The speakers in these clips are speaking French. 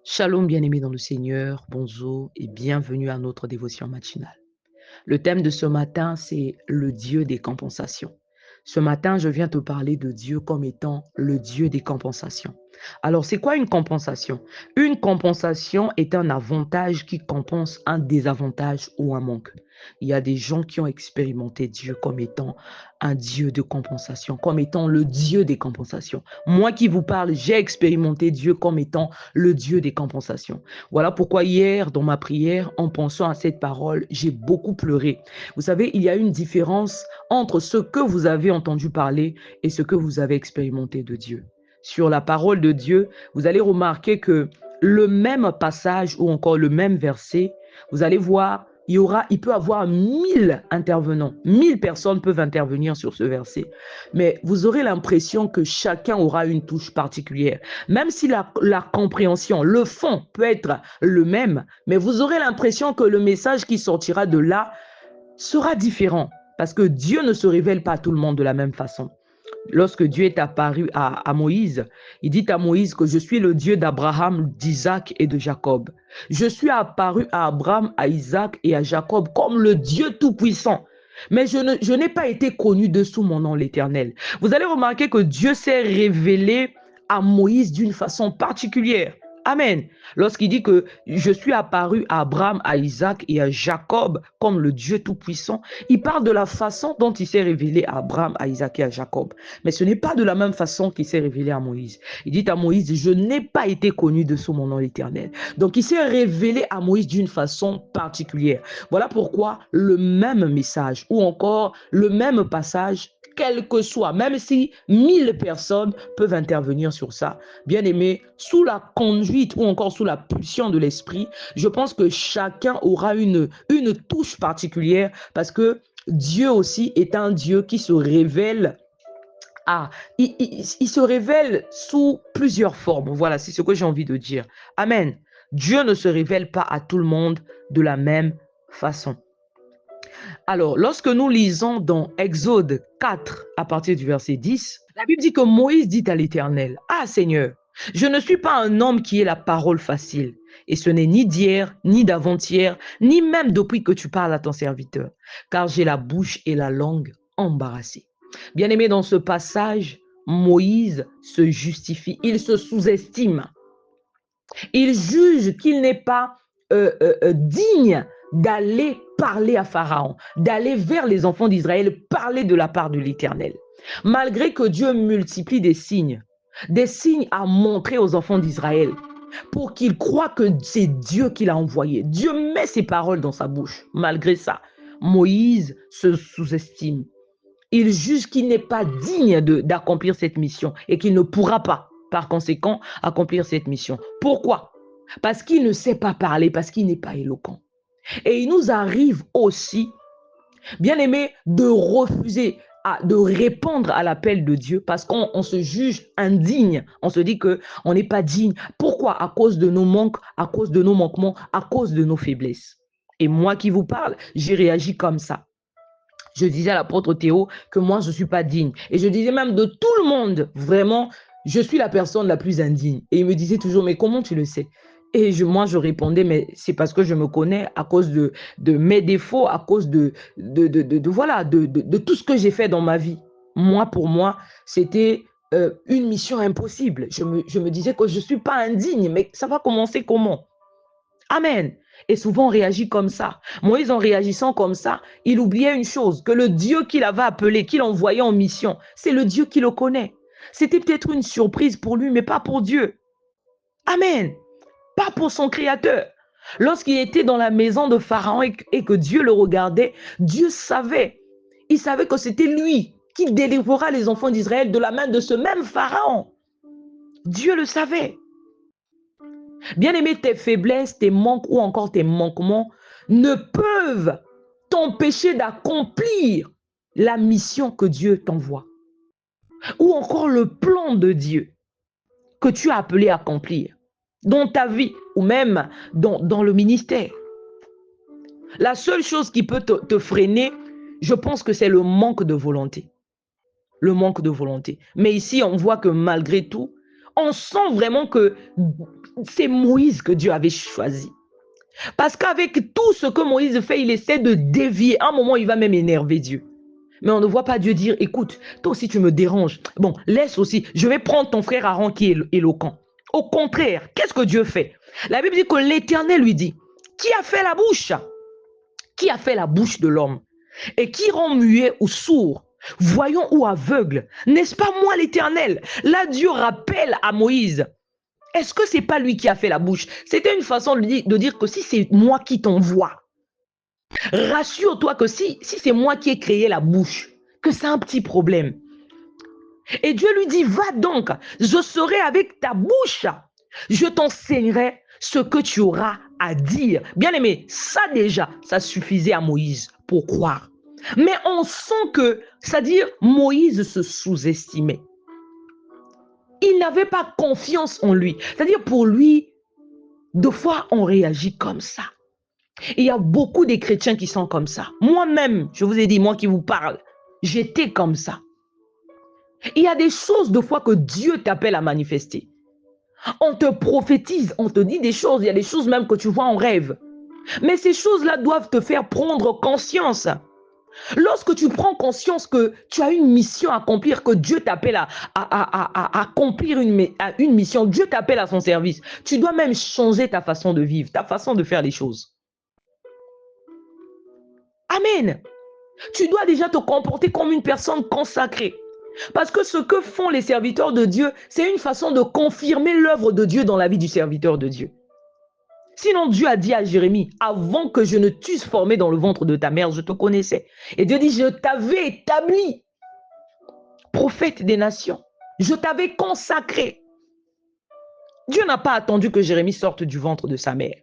Shalom bien-aimés dans le Seigneur, bonjour et bienvenue à notre dévotion matinale. Le thème de ce matin, c'est le Dieu des compensations. Ce matin, je viens te parler de Dieu comme étant le Dieu des compensations. Alors, c'est quoi une compensation? Une compensation est un avantage qui compense un désavantage ou un manque. Il y a des gens qui ont expérimenté Dieu comme étant un Dieu de compensation, comme étant le Dieu des compensations. Moi qui vous parle, j'ai expérimenté Dieu comme étant le Dieu des compensations. Voilà pourquoi hier, dans ma prière, en pensant à cette parole, j'ai beaucoup pleuré. Vous savez, il y a une différence entre ce que vous avez entendu parler et ce que vous avez expérimenté de Dieu. Sur la parole de Dieu, vous allez remarquer que le même passage ou encore le même verset, vous allez voir, il peut avoir 1000 intervenants. 1000 personnes peuvent intervenir sur ce verset. Mais vous aurez l'impression que chacun aura une touche particulière. Même si la compréhension, le fond peut être le même, mais vous aurez l'impression que le message qui sortira de là sera différent. Parce que Dieu ne se révèle pas à tout le monde de la même façon. Lorsque Dieu est apparu à Moïse, il dit à Moïse que je suis le Dieu d'Abraham, d'Isaac et de Jacob. Je suis apparu à Abraham, à Isaac et à Jacob comme le Dieu Tout-Puissant. Mais je n'ai pas été connu dessous mon nom l'Éternel. Vous allez remarquer que Dieu s'est révélé à Moïse d'une façon particulière. Amen. Lorsqu'il dit que je suis apparu à Abraham, à Isaac et à Jacob comme le Dieu Tout-Puissant, il parle de la façon dont il s'est révélé à Abraham, à Isaac et à Jacob. Mais ce n'est pas de la même façon qu'il s'est révélé à Moïse. Il dit à Moïse, je n'ai pas été connu de sous mon nom l'Éternel. Donc il s'est révélé à Moïse d'une façon particulière. Voilà pourquoi le même message ou encore le même passage, quel que soit, même si 1000 personnes peuvent intervenir sur ça, bien aimé, sous la conduite ou encore sous la pulsion de l'esprit, je pense que chacun aura une touche particulière parce que Dieu aussi est un Dieu qui se révèle il se révèle sous plusieurs formes. Voilà, c'est ce que j'ai envie de dire. Amen. Dieu ne se révèle pas à tout le monde de la même façon. Alors, lorsque nous lisons dans Exode 4, à partir du verset 10, la Bible dit que Moïse dit à l'Éternel, « Ah Seigneur, je ne suis pas un homme qui ait la parole facile, et ce n'est ni d'hier, ni d'avant-hier, ni même depuis que tu parles à ton serviteur, car j'ai la bouche et la langue embarrassées. » Bien-aimé, dans ce passage, Moïse se justifie, il se sous-estime. Il juge qu'il n'est pas digne d'aller parler à Pharaon, d'aller vers les enfants d'Israël, parler de la part de l'Éternel. Malgré que Dieu multiplie des signes à montrer aux enfants d'Israël pour qu'ils croient que c'est Dieu qui l'a envoyé. Dieu met ses paroles dans sa bouche. Malgré ça, Moïse se sous-estime. Il juge qu'il n'est pas digne d'accomplir cette mission et qu'il ne pourra pas, par conséquent, accomplir cette mission. Pourquoi? Parce qu'il ne sait pas parler, parce qu'il n'est pas éloquent. Et il nous arrive aussi, bien aimé, de refuser, de répondre à l'appel de Dieu parce qu'on se juge indigne. On se dit qu'on n'est pas digne. Pourquoi? À cause de nos manques, à cause de nos manquements, à cause de nos faiblesses. Et moi qui vous parle, j'ai réagi comme ça. Je disais à l'apôtre Théo que moi, je ne suis pas digne. Et je disais même de tout le monde, vraiment, je suis la personne la plus indigne. Et il me disait toujours, mais comment tu le sais? Et moi, je répondais, mais c'est parce que je me connais à cause de mes défauts, à cause voilà, de tout ce que j'ai fait dans ma vie. Moi, pour moi, c'était une mission impossible. Je me disais que je ne suis pas indigne, mais ça va commencer comment? Amen. Et souvent, on réagit comme ça. Moïse, en réagissant comme ça, il oubliait une chose, que le Dieu qu'il avait appelé, qu'il envoyait en mission, c'est le Dieu qui le connaît. C'était peut-être une surprise pour lui, mais pas pour Dieu. Amen. Pas pour son Créateur. Lorsqu'il était dans la maison de Pharaon et que Dieu le regardait, Dieu savait. Il savait que c'était lui qui délivrera les enfants d'Israël de la main de ce même Pharaon. Dieu le savait. Bien-aimé, tes faiblesses, tes manques ou encore tes manquements ne peuvent t'empêcher d'accomplir la mission que Dieu t'envoie. Ou encore le plan de Dieu que tu as appelé à accomplir dans ta vie ou même dans le ministère. La seule chose qui peut te freiner, je pense que c'est le manque de volonté. Le manque de volonté. Mais ici, on voit que malgré tout, On sent vraiment que c'est Moïse que Dieu avait choisi. Parce qu'avec tout ce que Moïse fait, il essaie de dévier. À un moment, il va même énerver Dieu. Mais on ne voit pas Dieu dire, écoute, toi aussi tu me déranges. Bon, laisse aussi, je vais prendre ton frère Aaron qui est éloquent. Au contraire, qu'est-ce que Dieu fait? La Bible dit que l'Éternel lui dit, qui a fait la bouche? Qui a fait la bouche de l'homme? Et qui rend muet ou sourd, voyant ou aveugle? N'est-ce pas moi l'Éternel? Là, Dieu rappelle à Moïse, est-ce que c'est pas lui qui a fait la bouche? C'était une façon de dire que si c'est moi qui t'envoie, rassure-toi que si c'est moi qui ai créé la bouche, que c'est un petit problème. Et Dieu lui dit, va donc, je serai avec ta bouche. Je t'enseignerai ce que tu auras à dire. Bien aimé, ça déjà, ça suffisait à Moïse pour croire. Mais on sent que, c'est-à-dire, Moïse se sous-estimait. Il n'avait pas confiance en lui. C'est-à-dire, pour lui, deux fois, on réagit comme ça. Il y a beaucoup de chrétiens qui sont comme ça. Moi-même, je vous ai dit, moi qui vous parle, j'étais comme ça. Il y a des choses de fois que Dieu t'appelle à manifester. On te prophétise, on te dit des choses, il y a des choses même que tu vois en rêve. Mais ces choses-là doivent te faire prendre conscience. Lorsque tu prends conscience que tu as une mission à accomplir, que Dieu t'appelle à accomplir une mission, Dieu t'appelle à son service, tu dois même changer ta façon de vivre, ta façon de faire les choses. Amen. Tu dois déjà te comporter comme une personne consacrée. Parce que ce que font les serviteurs de Dieu, c'est une façon de confirmer l'œuvre de Dieu dans la vie du serviteur de Dieu. Sinon, Dieu a dit à Jérémie, avant que je ne t'eusse formé dans le ventre de ta mère, je te connaissais. Et Dieu dit, je t'avais établi prophète des nations. Je t'avais consacré. Dieu n'a pas attendu que Jérémie sorte du ventre de sa mère.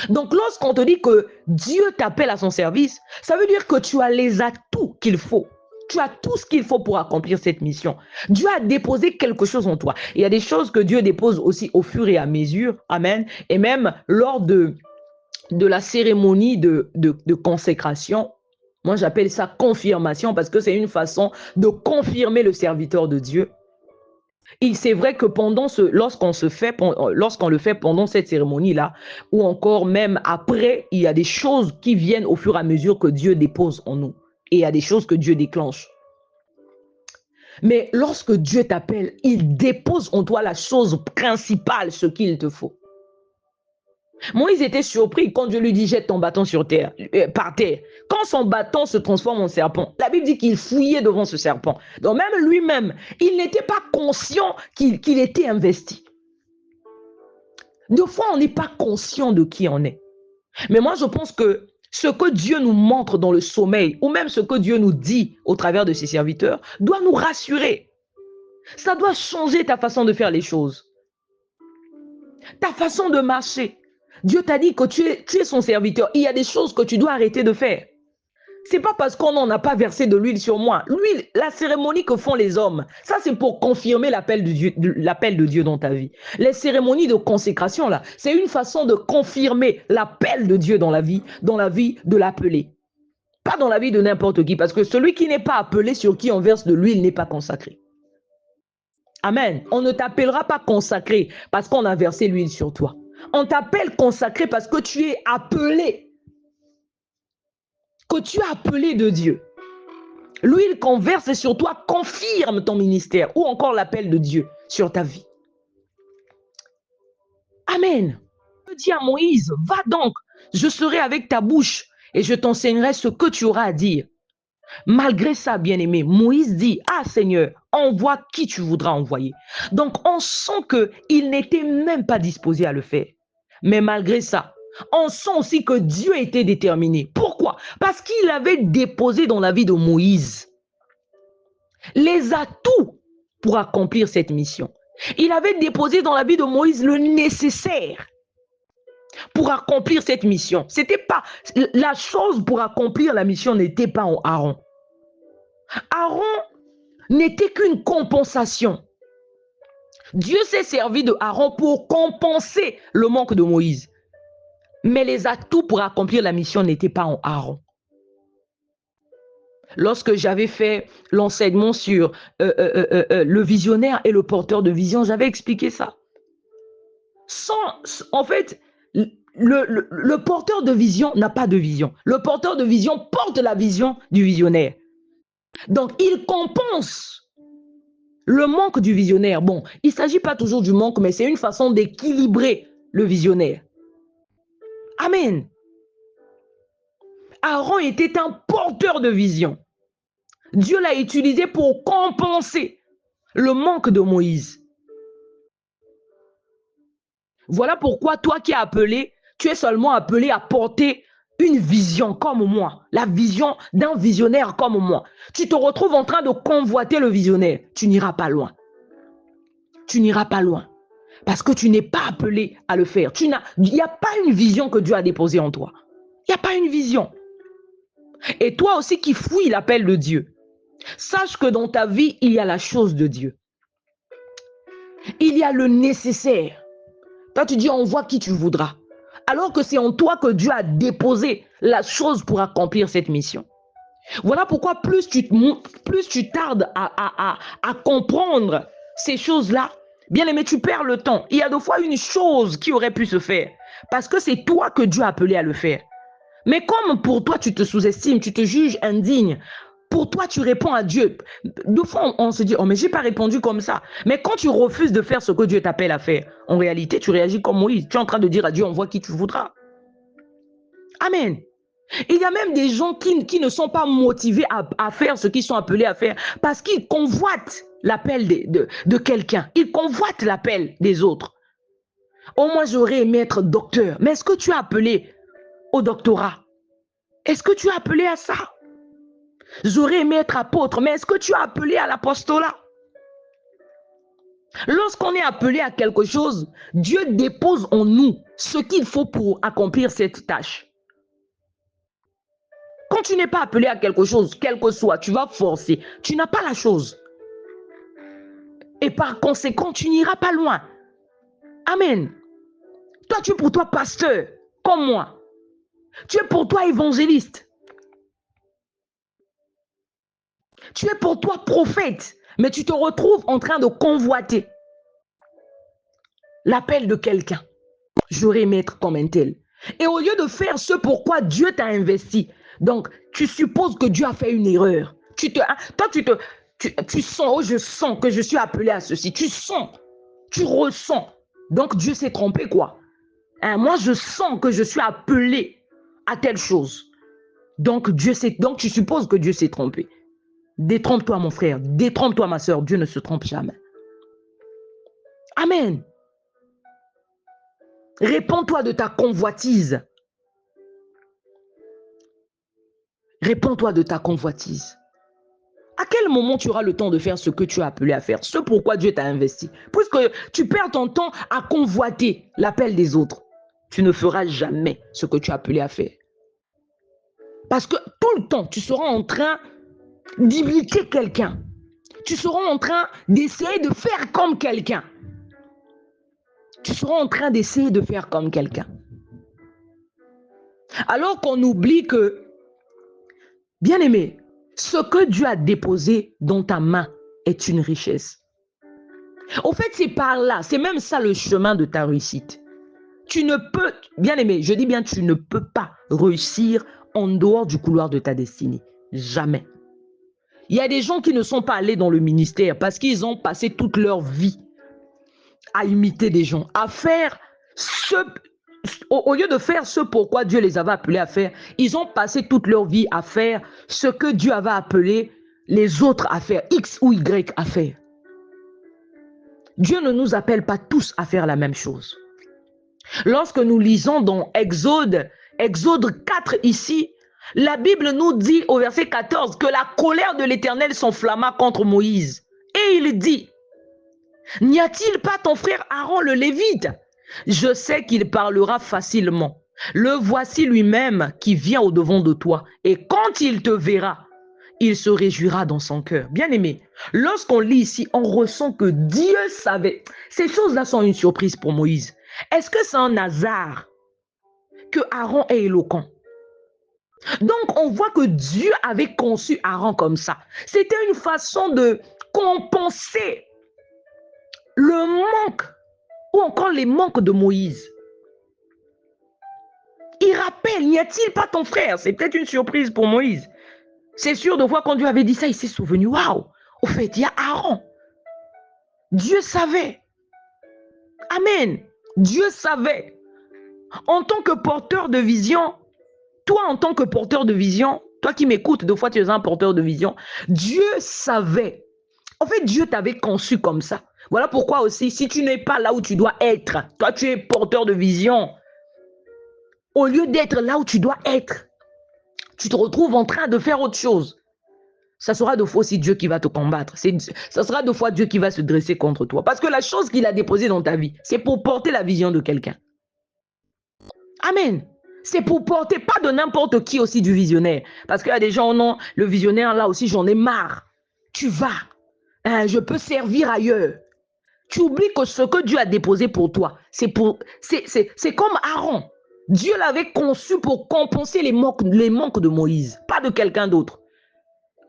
Donc, lorsqu'on te dit que Dieu t'appelle à son service, ça veut dire que tu as les atouts qu'il faut. Tu as tout ce qu'il faut pour accomplir cette mission. Dieu a déposé quelque chose en toi. Il y a des choses que Dieu dépose aussi au fur et à mesure. Amen. Et même lors de la cérémonie de consécration. Moi, j'appelle ça confirmation parce que c'est une façon de confirmer le serviteur de Dieu. C'est vrai que lorsqu'on le fait pendant cette cérémonie-là, ou encore même après, il y a des choses qui viennent au fur et à mesure que Dieu dépose en nous. Et il y a des choses que Dieu déclenche. Mais lorsque Dieu t'appelle, il dépose en toi la chose principale, ce qu'il te faut. Moïse était surpris quand Dieu lui dit jette ton bâton par terre. Quand son bâton se transforme en serpent, la Bible dit qu'il fouillait devant ce serpent. Donc même lui-même, il n'était pas conscient qu'il était investi. Des fois, on n'est pas conscient de qui on est. Mais moi, je pense que ce que Dieu nous montre dans le sommeil, ou même ce que Dieu nous dit au travers de ses serviteurs, doit nous rassurer. Ça doit changer ta façon de faire les choses. Ta façon de marcher. Dieu t'a dit que tu es son serviteur. Il y a des choses que tu dois arrêter de faire. C'est pas parce qu'on n'en a pas versé de l'huile sur moi. L'huile, la cérémonie que font les hommes, ça c'est pour confirmer l'appel de Dieu dans ta vie. Les cérémonies de consécration, là, c'est une façon de confirmer l'appel de Dieu dans la vie de l'appelé. Pas dans la vie de n'importe qui, parce que celui qui n'est pas appelé, sur qui on verse de l'huile, n'est pas consacré. Amen. On ne t'appellera pas consacré parce qu'on a versé l'huile sur toi. On t'appelle consacré parce que tu es appelé. Que tu es appelé de Dieu. L'huile qu'on verse sur toi confirme ton ministère ou encore l'appel de Dieu sur ta vie. Amen. Dieu dit à Moïse, va donc, je serai avec ta bouche et je t'enseignerai ce que tu auras à dire. Malgré ça, bien-aimé, Moïse dit, ah Seigneur, envoie qui tu voudras envoyer. Donc, on sent qu'il n'était même pas disposé à le faire. Mais malgré ça, on sent aussi que Dieu était déterminé. Pourquoi? Parce qu'il avait déposé dans la vie de Moïse les atouts pour accomplir cette mission. Il avait déposé dans la vie de Moïse le nécessaire pour accomplir cette mission. C'était pas la chose pour accomplir la mission n'était pas en Aaron. Aaron n'était qu'une compensation. Dieu s'est servi de Aaron pour compenser le manque de Moïse. Mais les atouts pour accomplir la mission n'étaient pas en Aaron. Lorsque j'avais fait l'enseignement sur le visionnaire et le porteur de vision, j'avais expliqué ça. En fait, le porteur de vision n'a pas de vision. Le porteur de vision porte la vision du visionnaire. Donc, il compense le manque du visionnaire. Bon, il ne s'agit pas toujours du manque, mais c'est une façon d'équilibrer le visionnaire. Amen. Aaron était un porteur de vision. Dieu l'a utilisé pour compenser le manque de Moïse. Voilà pourquoi toi qui es appelé, tu es seulement appelé à porter une vision comme moi, la vision d'un visionnaire comme moi. Tu te retrouves en train de convoiter le visionnaire. Tu n'iras pas loin. Tu n'iras pas loin. Parce que tu n'es pas appelé à le faire. Il n'y a pas une vision que Dieu a déposée en toi. Il n'y a pas une vision. Et toi aussi qui fouilles l'appel de Dieu, sache que dans ta vie, il y a la chose de Dieu. Il y a le nécessaire. Toi, tu dis, envoie qui tu voudras. Alors que c'est en toi que Dieu a déposé la chose pour accomplir cette mission. Voilà pourquoi plus tu tardes à comprendre ces choses-là, bien aimé, tu perds le temps. Il y a des fois une chose qui aurait pu se faire parce que c'est toi que Dieu a appelé à le faire. Mais comme pour toi, tu te sous-estimes, tu te juges indigne, pour toi, tu réponds à Dieu. Deux fois, on se dit, oh, mais je n'ai pas répondu comme ça. Mais quand tu refuses de faire ce que Dieu t'appelle à faire, en réalité, tu réagis comme Moïse. Tu es en train de dire à Dieu, envoie qui tu voudras. Amen. Il y a même des gens qui ne sont pas motivés à faire ce qu'ils sont appelés à faire parce qu'ils convoitent l'appel de quelqu'un. Ils convoitent l'appel des autres. Oh, moi, j'aurais aimé être docteur. Mais est-ce que tu es appelé au doctorat? Est-ce que tu es appelé à ça? J'aurais aimé être apôtre, mais est-ce que tu es appelé à l'apostolat? Lorsqu'on est appelé à quelque chose, Dieu dépose en nous ce qu'il faut pour accomplir cette tâche. Quand tu n'es pas appelé à quelque chose, quel que soit, tu vas forcer. Tu n'as pas la chose. Et par conséquent, tu n'iras pas loin. Amen. Toi, tu es pour toi pasteur, comme moi. Tu es pour toi évangéliste. Tu es pour toi prophète. Mais tu te retrouves en train de convoiter l'appel de quelqu'un. J'aurais aimé être comme un tel. Et au lieu de faire ce pourquoi Dieu t'a investi, donc tu supposes que Dieu a fait une erreur. Toi, tu sens, oh, je sens que je suis appelé à ceci. Tu sens, tu ressens. Donc Dieu s'est trompé, quoi. Moi, je sens que je suis appelé à telle chose. Donc tu supposes que Dieu s'est trompé. Détrompe-toi, mon frère. Détrompe-toi, ma soeur. Dieu ne se trompe jamais. Amen. Réponds-toi de ta convoitise. Réponds-toi de ta convoitise. À quel moment tu auras le temps de faire ce que tu as appelé à faire, ce pourquoi Dieu t'a investi? Puisque tu perds ton temps à convoiter l'appel des autres, tu ne feras jamais ce que tu as appelé à faire. Parce que tout le temps, tu seras en train d'imiter quelqu'un. Tu seras en train d'essayer de faire comme quelqu'un. Tu seras en train d'essayer de faire comme quelqu'un. Alors qu'on oublie que, bien aimé, ce que Dieu a déposé dans ta main est une richesse. Au fait, c'est par là, c'est même ça le chemin de ta réussite. Tu ne peux, bien aimé, je dis bien, tu ne peux pas réussir en dehors du couloir de ta destinée. Jamais. Il y a des gens qui ne sont pas allés dans le ministère parce qu'ils ont passé toute leur vie à imiter des gens, à faire au lieu de faire ce pourquoi Dieu les avait appelés à faire, ils ont passé toute leur vie à faire ce que Dieu avait appelé les autres à faire, X ou Y à faire. Dieu ne nous appelle pas tous à faire la même chose. Lorsque nous lisons dans Exode 4 ici, la Bible nous dit au verset 14 que la colère de l'Éternel s'enflamma contre Moïse. Et il dit, n'y a-t-il pas ton frère Aaron le Lévite? Je sais qu'il parlera facilement. Le voici lui-même qui vient au-devant de toi. Et quand il te verra, il se réjouira dans son cœur. Bien-aimé, lorsqu'on lit ici, on ressent que Dieu savait. Ces choses-là sont une surprise pour Moïse. Est-ce que c'est un hasard que Aaron est éloquent? Donc, on voit que Dieu avait conçu Aaron comme ça. C'était une façon de compenser le manque ou encore les manques de Moïse. Il rappelle, n'y a-t-il pas ton frère? C'est peut-être une surprise pour Moïse. C'est sûr, de fois quand Dieu avait dit ça, il s'est souvenu. Waouh! Au fait, il y a Aaron. Dieu savait. Amen. Dieu savait. En tant que porteur de vision, toi en tant que porteur de vision, toi qui m'écoutes, deux fois tu es un porteur de vision, Dieu savait. En fait, Dieu t'avait conçu comme ça. Voilà pourquoi aussi, si tu n'es pas là où tu dois être, toi tu es porteur de vision, au lieu d'être là où tu dois être, tu te retrouves en train de faire autre chose. Ça sera de fois aussi Dieu qui va te combattre. Ça sera de fois Dieu qui va se dresser contre toi. Parce que la chose qu'il a déposée dans ta vie, c'est pour porter la vision de quelqu'un. Amen. C'est pour porter, pas de n'importe qui aussi du visionnaire. Parce qu'il y a des gens, non, le visionnaire là aussi, j'en ai marre. Tu vas. Hein, je peux servir ailleurs. Tu oublies que ce que Dieu a déposé pour toi, c'est comme Aaron. Dieu l'avait conçu pour compenser les manques de Moïse, pas de quelqu'un d'autre.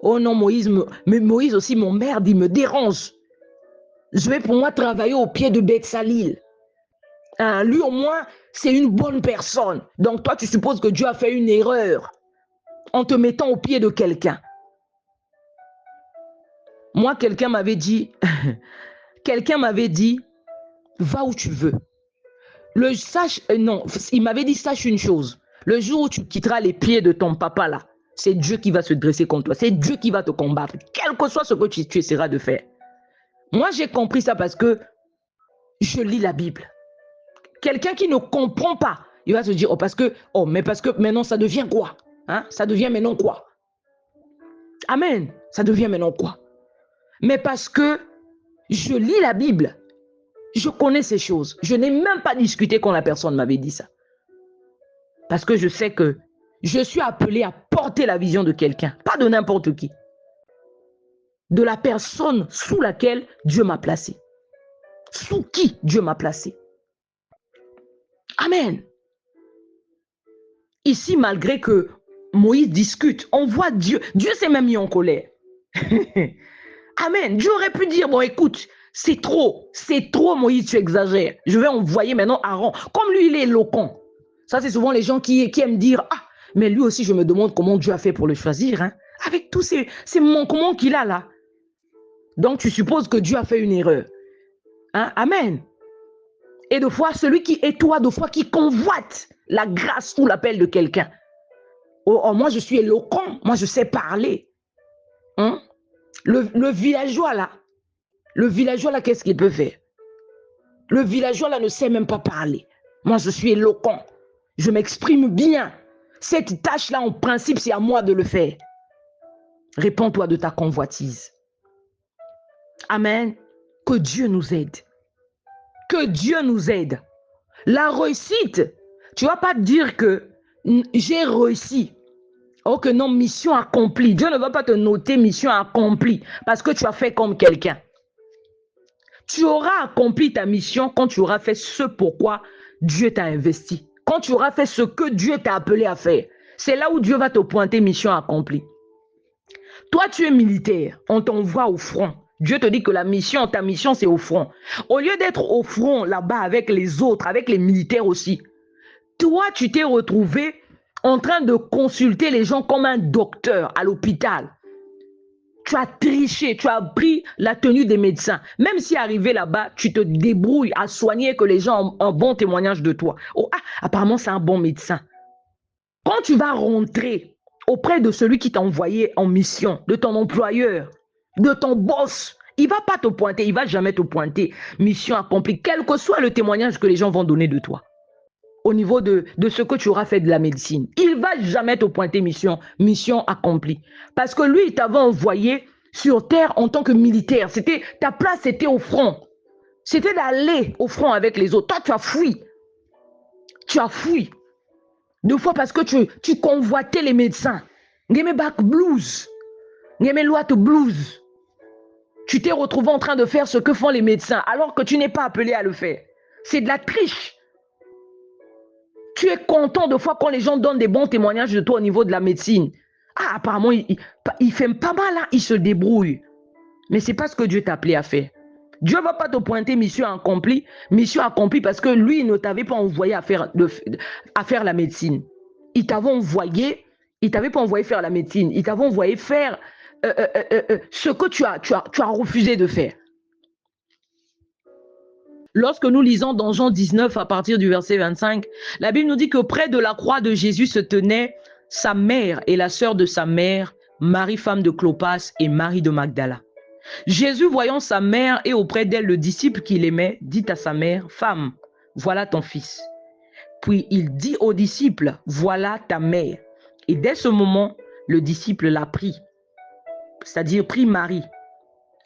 Oh non, mais Moïse aussi, mon merde, il me dérange. Je vais pour moi travailler au pied de Beth-Salil. Hein, lui au moins, c'est une bonne personne. Donc toi, tu supposes que Dieu a fait une erreur en te mettant au pied de quelqu'un. Moi, quelqu'un m'avait dit, va où tu veux. Non, il m'avait dit, sache une chose. Le jour où tu quitteras les pieds de ton papa là, c'est Dieu qui va se dresser contre toi. C'est Dieu qui va te combattre, quel que soit ce que tu essaieras de faire. Moi, j'ai compris ça parce que je lis la Bible. Quelqu'un qui ne comprend pas, il va se dire, mais parce que maintenant, ça devient quoi? Hein? Ça devient maintenant quoi? Amen. Ça devient maintenant quoi? Mais parce que je lis la Bible, je connais ces choses. Je n'ai même pas discuté quand la personne m'avait dit ça. Parce que je sais que je suis appelé à porter la vision de quelqu'un, pas de n'importe qui. De la personne sous laquelle Dieu m'a placé. Sous qui Dieu m'a placé. Amen. Ici, malgré que Moïse discute, on voit Dieu. Dieu s'est même mis en colère. Amen. Dieu aurait pu dire, bon écoute, c'est trop Moïse, tu exagères. Je vais envoyer maintenant Aaron. Comme lui, il est éloquent. Ça, c'est souvent les gens qui aiment dire, ah, mais lui aussi, je me demande comment Dieu a fait pour le choisir. Hein, avec tous ces manquements qu'il a là. Donc, tu supposes que Dieu a fait une erreur. Hein? Amen. Et de fois, celui qui est toi, de fois, qui convoite la grâce ou l'appel de quelqu'un. Oh, moi, je suis éloquent. Moi, je sais parler. Hein? Le villageois, là, qu'est-ce qu'il peut faire? Le villageois, là, ne sait même pas parler. Moi, je suis éloquent. Je m'exprime bien. Cette tâche-là, en principe, c'est à moi de le faire. Réponds-toi de ta convoitise. Amen. Que Dieu nous aide. Que Dieu nous aide. La réussite, tu ne vas pas dire que j'ai réussi. Oh que non, mission accomplie. Dieu ne va pas te noter mission accomplie parce que tu as fait comme quelqu'un. Tu auras accompli ta mission quand tu auras fait ce pourquoi Dieu t'a investi. Quand tu auras fait ce que Dieu t'a appelé à faire. C'est là où Dieu va te pointer mission accomplie. Toi, tu es militaire. On t'envoie au front. Dieu te dit que ta mission, c'est au front. Au lieu d'être au front là-bas avec les autres, avec les militaires aussi, toi, tu t'es retrouvé en train de consulter les gens comme un docteur à l'hôpital. Tu as triché, tu as pris la tenue des médecins. Même si arrivé là-bas, tu te débrouilles à soigner, que les gens ont un bon témoignage de toi. Oh, apparemment, c'est un bon médecin. Quand tu vas rentrer auprès de celui qui t'a envoyé en mission, de ton employeur, de ton boss, il ne va pas te pointer, il ne va jamais te pointer. Mission accomplie, quel que soit le témoignage que les gens vont donner de toi. Au niveau de ce que tu auras fait de la médecine. Il ne va jamais te pointer mission accomplie. Parce que lui, il t'avait envoyé sur terre en tant que militaire. Ta place, c'était au front. C'était d'aller au front avec les autres. Toi, tu as fui. Tu as fui. Deux fois parce que tu convoitais les médecins. Ngeme back blues. Ngeme loit blues. Tu t'es retrouvé en train de faire ce que font les médecins alors que tu n'es pas appelé à le faire. C'est de la triche. Tu es content de fois quand les gens donnent des bons témoignages de toi au niveau de la médecine. Ah, apparemment, il fait pas mal, hein, il se débrouille. Mais ce n'est pas ce que Dieu t'a appelé à faire. Dieu ne va pas te pointer mission accomplie parce que lui, il ne t'avait pas envoyé à faire la médecine. Il t'avait envoyé, il t'avait pas envoyé faire la médecine, il t'avait envoyé faire ce que tu as refusé de faire. Lorsque nous lisons dans Jean 19 à partir du verset 25, la Bible nous dit que près de la croix de Jésus se tenaient sa mère et la sœur de sa mère, Marie, femme de Clopas, et Marie de Magdala. Jésus, voyant sa mère et auprès d'elle le disciple qu'il aimait, dit à sa mère, « Femme, voilà ton fils. » Puis il dit au disciple, « Voilà ta mère. » Et dès ce moment, le disciple l'a pris, c'est-à-dire pris Marie.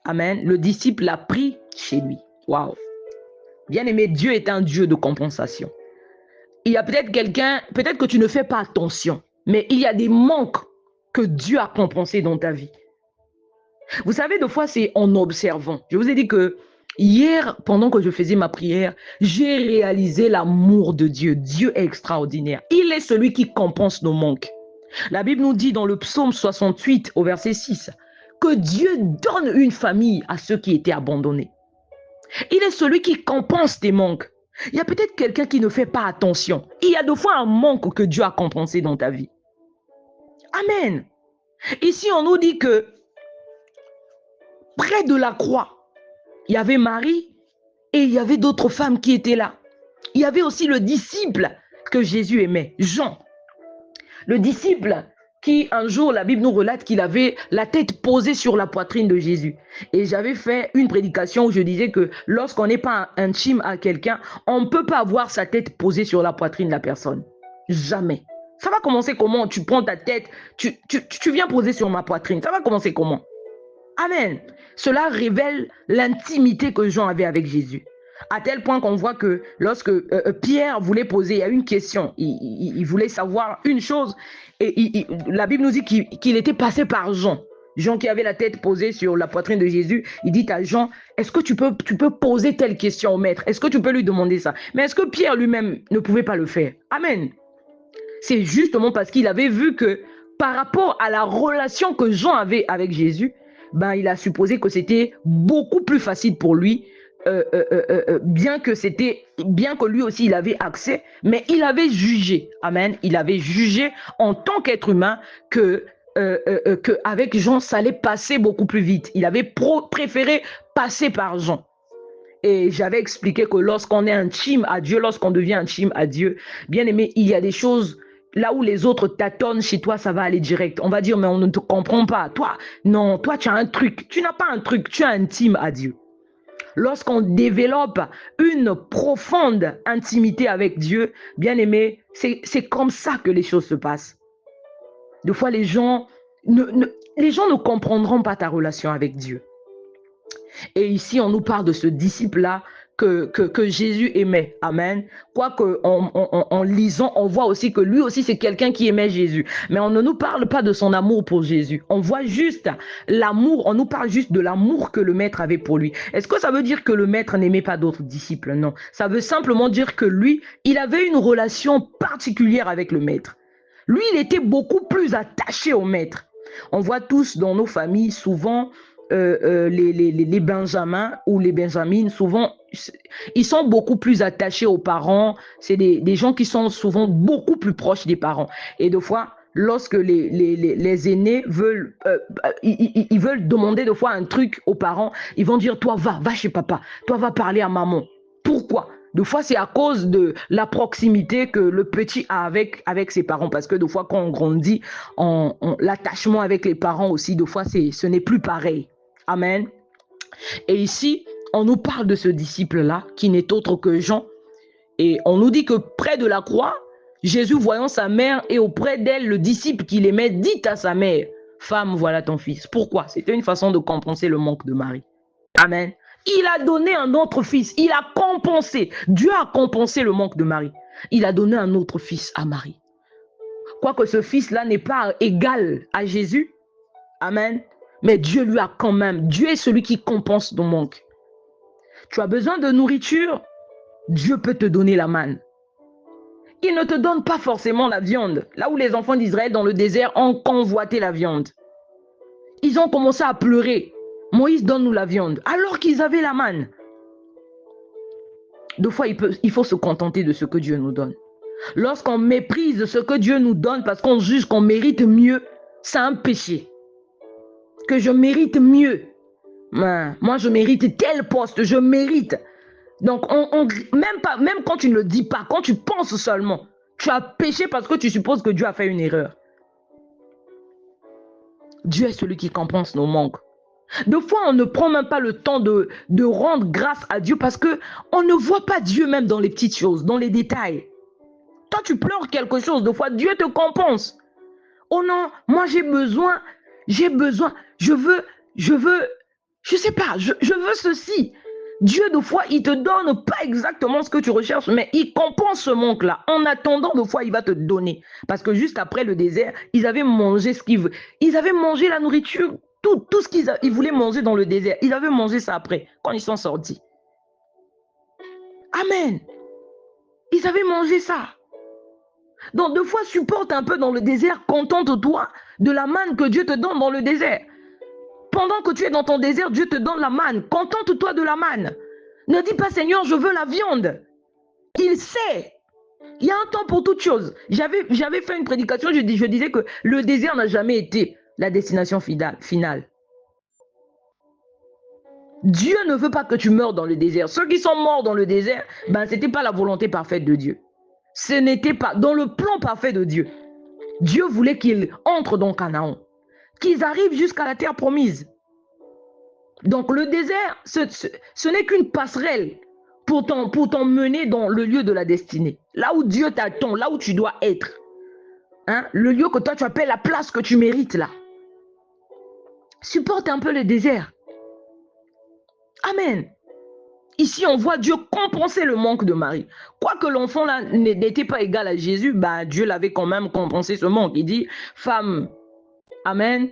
Amen. Le disciple l'a pris chez lui. Waouh. Bien-aimé, Dieu est un Dieu de compensation. Il y a peut-être quelqu'un, peut-être que tu ne fais pas attention, mais il y a des manques que Dieu a compensés dans ta vie. Vous savez, des fois, c'est en observant. Je vous ai dit que hier, pendant que je faisais ma prière, j'ai réalisé l'amour de Dieu. Dieu est extraordinaire. Il est celui qui compense nos manques. La Bible nous dit dans le psaume 68 au verset 6 que Dieu donne une famille à ceux qui étaient abandonnés. Il est celui qui compense tes manques. Il y a peut-être quelqu'un qui ne fait pas attention. Il y a des fois un manque que Dieu a compensé dans ta vie. Amen. Ici, on nous dit que près de la croix, il y avait Marie et il y avait d'autres femmes qui étaient là. Il y avait aussi le disciple que Jésus aimait, Jean. Le disciple qui, un jour, la Bible nous relate qu'il avait la tête posée sur la poitrine de Jésus. Et j'avais fait une prédication où je disais que lorsqu'on n'est pas intime à quelqu'un, on ne peut pas avoir sa tête posée sur la poitrine de la personne. Jamais. Ça va commencer comment? Tu prends ta tête, tu viens poser sur ma poitrine. Ça va commencer comment? Amen. Cela révèle l'intimité que Jean avait avec Jésus. À tel point qu'on voit que lorsque Pierre voulait poser, il y a une question, il voulait savoir une chose, et la Bible nous dit qu'il était passé par Jean. Jean qui avait la tête posée sur la poitrine de Jésus, il dit à Jean, est-ce que tu peux poser telle question au maître? Est-ce que tu peux lui demander ça? Mais est-ce que Pierre lui-même ne pouvait pas le faire? Amen. C'est justement parce qu'il avait vu que par rapport à la relation que Jean avait avec Jésus, ben, il a supposé que c'était beaucoup plus facile pour lui, bien que lui aussi il avait accès, mais il avait jugé, amen, il avait jugé en tant qu'être humain que avec Jean ça allait passer beaucoup plus vite. Il avait préféré passer par Jean. Et j'avais expliqué que lorsqu'on est intime à Dieu, lorsqu'on devient intime à Dieu, bien aimé, il y a des choses. Là où les autres tâtonnent, chez toi, ça va aller direct. On va dire, mais on ne te comprend pas. Toi, non, toi, tu as un truc. Tu n'as pas un truc, tu es intime à Dieu. Lorsqu'on développe une profonde intimité avec Dieu, bien aimé, c'est comme ça que les choses se passent. Des fois, les gens ne comprendront pas ta relation avec Dieu. Et ici, on nous parle de ce disciple-là que Jésus aimait. Amen. Quoique en lisant, on voit aussi que lui aussi, c'est quelqu'un qui aimait Jésus. Mais on ne nous parle pas de son amour pour Jésus. On voit juste l'amour, on nous parle juste de l'amour que le maître avait pour lui. Est-ce que ça veut dire que le maître n'aimait pas d'autres disciples? Non. Ça veut simplement dire que lui, il avait une relation particulière avec le maître. Lui, il était beaucoup plus attaché au maître. On voit tous dans nos familles, souvent, les Benjamins ou les Benjamines, souvent, ils sont beaucoup plus attachés aux parents. C'est des gens qui sont souvent beaucoup plus proches des parents. Et des fois, lorsque les aînés veulent, ils veulent demander des fois un truc aux parents, ils vont dire, toi, va chez papa, toi, va parler à maman. Pourquoi? Des fois, c'est à cause de la proximité que le petit a avec ses parents. Parce que des fois, quand on grandit, l'attachement avec les parents aussi, des fois, ce n'est plus pareil. Amen. Et ici, on nous parle de ce disciple-là, qui n'est autre que Jean. Et on nous dit que près de la croix, Jésus, voyant sa mère et auprès d'elle, le disciple qu'il aimait, dit à sa mère, « Femme, voilà ton fils. » Pourquoi? C'était une façon de compenser le manque de Marie. Amen. Il a donné un autre fils. Il a compensé. Dieu a compensé le manque de Marie. Il a donné un autre fils à Marie. Quoique ce fils-là n'est pas égal à Jésus. Amen. Mais Dieu lui a quand même. Dieu est celui qui compense ton manque. Tu as besoin de nourriture. Dieu peut te donner la manne. Il ne te donne pas forcément la viande. Là où les enfants d'Israël dans le désert ont convoité la viande. Ils ont commencé à pleurer. Moïse, donne-nous la viande. Alors qu'ils avaient la manne. Deux fois, il faut se contenter de ce que Dieu nous donne. Lorsqu'on méprise ce que Dieu nous donne parce qu'on juge qu'on mérite mieux, c'est un péché. Que je mérite mieux. Moi, je mérite tel poste, je mérite. Donc, même quand tu ne le dis pas, quand tu penses seulement, tu as péché parce que tu supposes que Dieu a fait une erreur. Dieu est celui qui compense nos manques. Des fois, on ne prend même pas le temps de rendre grâce à Dieu parce qu'on ne voit pas Dieu même dans les petites choses, dans les détails. Quand tu pleures quelque chose, des fois, Dieu te compense. Oh non, moi j'ai besoin, je sais pas, je veux ceci. Dieu, des fois, il te donne pas exactement ce que tu recherches, mais il compense ce manque-là. En attendant, des fois, il va te donner. Parce que juste après le désert, ils avaient mangé ce qu'ils veulent. Ils avaient mangé la nourriture, tout ce qu'ils voulaient manger dans le désert. Ils avaient mangé ça après, quand ils sont sortis. Amen. Ils avaient mangé ça. Donc, deux fois, supporte un peu dans le désert, contente-toi de la manne que Dieu te donne dans le désert. Pendant que tu es dans ton désert, Dieu te donne la manne. Contente-toi de la manne. Ne dis pas, Seigneur, je veux la viande. Il sait. Il y a un temps pour toute chose. J'avais fait une prédication, je disais que le désert n'a jamais été la destination finale. Dieu ne veut pas que tu meurs dans le désert. Ceux qui sont morts dans le désert, ce n'était pas la volonté parfaite de Dieu. Ce n'était pas dans le plan parfait de Dieu. Dieu voulait qu'ils entrent dans Canaan, qu'ils arrivent jusqu'à la terre promise. Donc le désert, ce n'est qu'une passerelle pour t'emmener dans le lieu de la destinée. Là où Dieu t'attend, là où tu dois être. Le lieu que toi tu appelles la place que tu mérites là. Supporte un peu le désert. Amen. Ici, on voit Dieu compenser le manque de Marie. Quoique l'enfant là n'était pas égal à Jésus, Dieu l'avait quand même compensé ce manque. Il dit, femme, amen.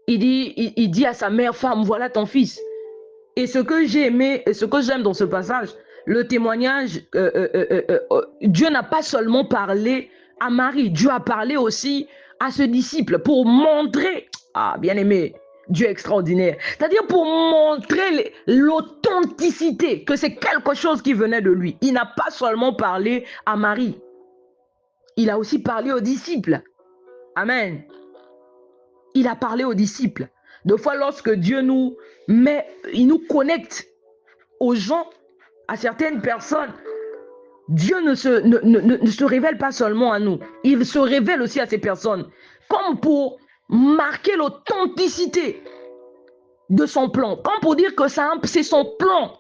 Il dit à sa mère, femme, voilà ton fils. Et ce que j'ai aimé, et ce que j'aime dans ce passage, le témoignage, Dieu n'a pas seulement parlé à Marie, Dieu a parlé aussi à ce disciple pour montrer, bien aimé, Dieu est extraordinaire. C'est-à-dire pour montrer l'authenticité, que c'est quelque chose qui venait de lui. Il n'a pas seulement parlé à Marie, il a aussi parlé aux disciples. Amen. Il a parlé aux disciples. Des fois, lorsque Dieu il nous connecte aux gens, à certaines personnes, Dieu ne se révèle pas seulement à nous. Il se révèle aussi à ces personnes, comme pour marquer l'authenticité de son plan, comme pour dire que c'est son plan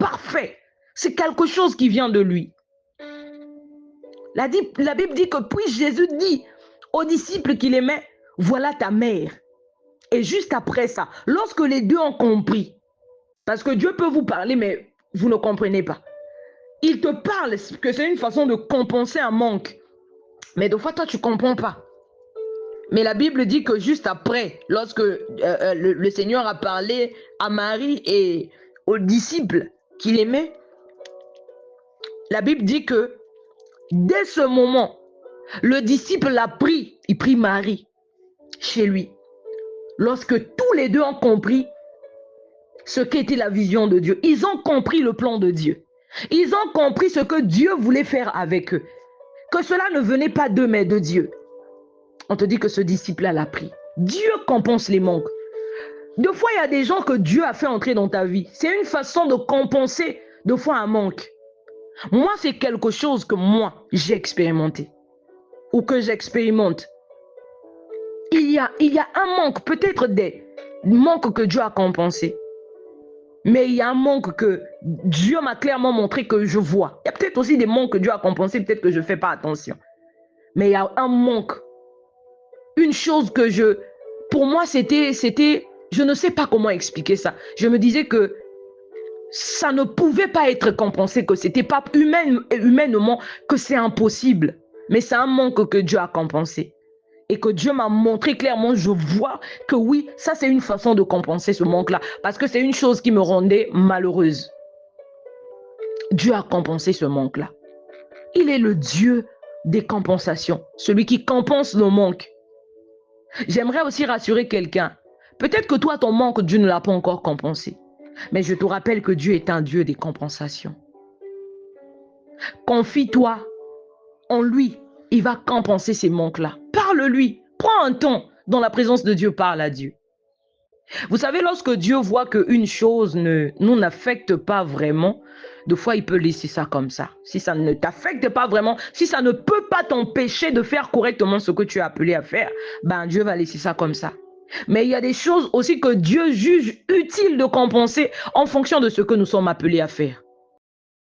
parfait. C'est quelque chose qui vient de lui. La Bible dit que puis Jésus dit aux disciples qu'il aimait, voilà ta mère. Et juste après ça, lorsque les deux ont compris, parce que Dieu peut vous parler, mais vous ne comprenez pas. Il te parle que c'est une façon de compenser un manque. Mais des fois, toi, tu ne comprends pas. Mais la Bible dit que juste après, lorsque le Seigneur a parlé à Marie et aux disciples qu'il aimait, la Bible dit que dès ce moment, le disciple l'a pris, il prit Marie chez lui. Lorsque tous les deux ont compris ce qu'était la vision de Dieu, ils ont compris le plan de Dieu. Ils ont compris ce que Dieu voulait faire avec eux. Que cela ne venait pas d'eux, mais de Dieu. On te dit que ce disciple-là l'a pris. Dieu compense les manques. Des fois, il y a des gens que Dieu a fait entrer dans ta vie. C'est une façon de compenser, des fois, un manque. Moi, c'est quelque chose que moi, j'ai expérimenté. Ou que j'expérimente. Il y a un manque, peut-être des manques que Dieu a compensés. Mais il y a un manque que Dieu m'a clairement montré que je vois. Il y a peut-être aussi des manques que Dieu a compensés, peut-être que je ne fais pas attention. Mais il y a un manque. Une chose que pour moi, c'était, je ne sais pas comment expliquer ça. Je me disais que ça ne pouvait pas être compensé, que c'était pas humainement, que c'est impossible. Mais c'est un manque que Dieu a compensé. Et que Dieu m'a montré clairement, je vois que oui, ça c'est une façon de compenser ce manque-là. Parce que c'est une chose qui me rendait malheureuse. Dieu a compensé ce manque-là. Il est le Dieu des compensations, celui qui compense nos manques. J'aimerais aussi rassurer quelqu'un. Peut-être que toi, ton manque, Dieu ne l'a pas encore compensé. Mais je te rappelle que Dieu est un Dieu des compensations. Confie-toi en lui. Il va compenser ces manques-là. Parle-lui. Prends un temps dans la présence de Dieu. Parle à Dieu. Vous savez, lorsque Dieu voit qu'une chose ne nous affecte pas vraiment, des fois, il peut laisser ça comme ça. Si ça ne t'affecte pas vraiment, si ça ne peut pas t'empêcher de faire correctement ce que tu es appelé à faire, ben Dieu va laisser ça comme ça. Mais il y a des choses aussi que Dieu juge utile de compenser en fonction de ce que nous sommes appelés à faire.